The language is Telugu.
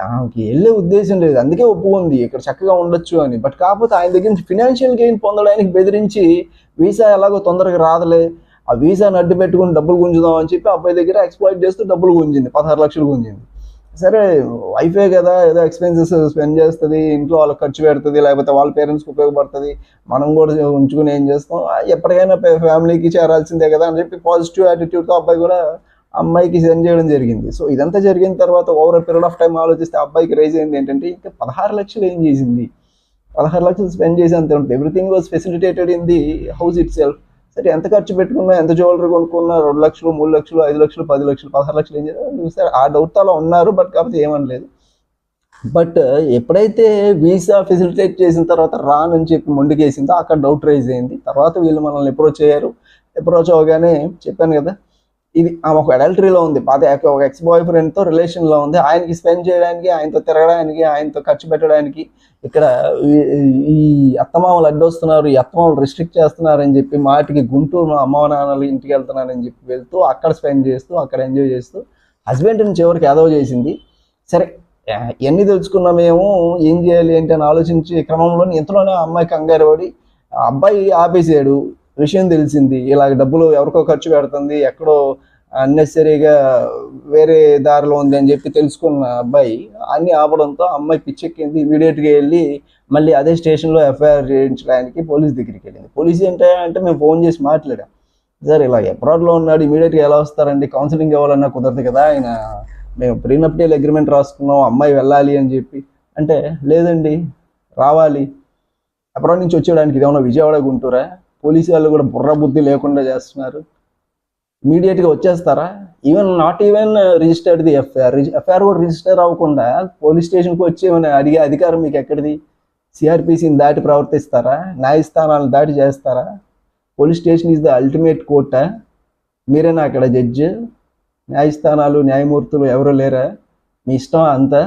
ఆమెకి వెళ్ళే ఉద్దేశం లేదు, అందుకే ఒప్పుకుంది ఇక్కడ చక్కగా ఉండొచ్చు అని. బట్ కాకపోతే ఆయన దగ్గర నుంచి ఫినాన్షియల్ గెయిన్ పొందడానికి బెదిరించి వీసా ఎలాగో తొందరగా రాదలే, ఆ వీసాని అడ్డు పెట్టుకుని డబ్బులు గుంజుదాం అని చెప్పి అబ్బాయి దగ్గర ఎక్స్‌ప్లాయిట్ చేస్తూ డబ్బులు గుంజింది, 16 లక్షలు గుంజింది. సరే వైఫే కదా, ఏదో ఎక్స్‌పెన్సెస్ స్పెండ్ చేస్తుంది, ఇంట్లో వాళ్ళకి ఖర్చు పెడుతుంది, లేకపోతే వాళ్ళ పేరెంట్స్కి ఉపయోగపడుతుంది, మనం కూడా ఉంచుకుని ఏం చేస్తాం, ఎప్పటికైనా ఫ్యామిలీకి చేరాల్సిందే కదా అని చెప్పి పాజిటివ్ యాటిట్యూడ్తో అబ్బాయి కూడా అమ్మాయికి సెండ్ చేయడం జరిగింది. సో ఇదంతా జరిగిన తర్వాత ఓవర్ పీరియడ్ ఆఫ్ టైం ఆలోచిస్తే అబ్బాయికి రైజ్ అయింది ఏంటంటే, ఇంకా 16 లక్షలు ఏం చేసింది, 16 లక్షలు స్పెండ్ చేసి అంతే ఉంటుంది, everything was facilitated in the house it self. సరే ఎంత ఖర్చు పెట్టుకున్నా, ఎంత జ్యువెలరీ కొనుక్కున్నా, 2 లక్షలు 3 లక్షలు 5 లక్షలు 10 లక్షలు 16 లక్షలు ఏం చేయాలి సరే, ఆ డౌట్ అలా ఉన్నారు. బట్ కాకపోతే ఏమనలేదు. బట్ ఎప్పుడైతే వీసా ఫెసిలిటేట్ చేసిన తర్వాత రానని చెప్పి మొండికేసిందో అక్కడ డౌట్ రైజ్ అయింది. తర్వాత వీళ్ళు మనల్ని అప్రోచ్ అయ్యారు. అప్రోచ్ అవగానే చెప్పాను కదా, ఇది ఆమె ఒక అడల్టరీలో ఉంది, పాత ఒక ఎక్స్ బాయ్ ఫ్రెండ్తో రిలేషన్లో ఉంది. ఆయనకి స్పెండ్ చేయడానికి, ఆయనతో తిరగడానికి, ఆయనతో ఖర్చు పెట్టడానికి ఇక్కడ ఈ అత్తమామలు అడ్డొస్తున్నారు, ఈ అత్తమామలు రిస్ట్రిక్ట్ చేస్తున్నారు అని చెప్పి మాటికి గుంటూరు అమ్మ నాన్నలు ఇంటికి వెళ్తున్నారని చెప్పి వెళ్తూ అక్కడ స్పెండ్ చేస్తూ అక్కడ ఎంజాయ్ చేస్తూ హస్బెండ్ని చివరికి ఎదవ చేసింది. సరే ఎన్ని తెలుసుకున్నామేమో, ఏం చేయాలి ఏంటి అని ఆలోచించే క్రమంలో ఇంతలోనే అమ్మాయి కంగారు పడి అబ్బాయి ఆపేసాడు. విషయం తెలిసింది, ఇలాగ డబ్బులు ఎవరికో ఖర్చు పెడుతుంది, ఎక్కడో అన్నెసరీగా వేరే దారిలో ఉంది అని చెప్పి తెలుసుకున్న అబ్బాయి అన్నీ ఆపడంతో అమ్మాయి పిచ్చెక్కింది. ఇమీడియట్గా వెళ్ళి మళ్ళీ అదే స్టేషన్లో ఎఫ్ఐఆర్ చేయించడానికి పోలీస్ దగ్గరికి వెళ్ళింది. పోలీస్ ఏంటంటే మేము ఫోన్ చేసి మాట్లాడాం, సార్ ఇలా అబ్రాడ్లో ఉన్నాడు, ఇమీడియట్గా ఎలా వస్తారండి, కౌన్సిలింగ్ ఇవ్వాలన్నా కుదరదు కదా, ఆయన మేము ప్రీనప్టియల్ అగ్రిమెంట్ రాసుకున్నాం, అమ్మాయి వెళ్ళాలి అని చెప్పి అంటే, లేదండి రావాలి, అబ్రాడ్ నుంచి వచ్చేయడానికి ఇదేమన్నా విజయవాడ గుంటూరా, పోలీసు వాళ్ళు కూడా బుర్ర బుద్ధి లేకుండా చేస్తున్నారు, ఇమీడియట్గా వచ్చేస్తారా, not even registered the FIR కూడా రిజిస్టర్ అవ్వకుండా పోలీస్ స్టేషన్కి వచ్చి ఏమైనా అడిగే అధికారం మీకు ఎక్కడిది, సిఆర్పిసిని దాటి ప్రవర్తిస్తారా, న్యాయస్థానాలను దాటి చేస్తారా, police station is the ultimate కోర్టా, మీరేనా అక్కడ జడ్జ్, న్యాయస్థానాలు న్యాయమూర్తులు ఎవరు లేరా, మీ ఇష్టం అంతా.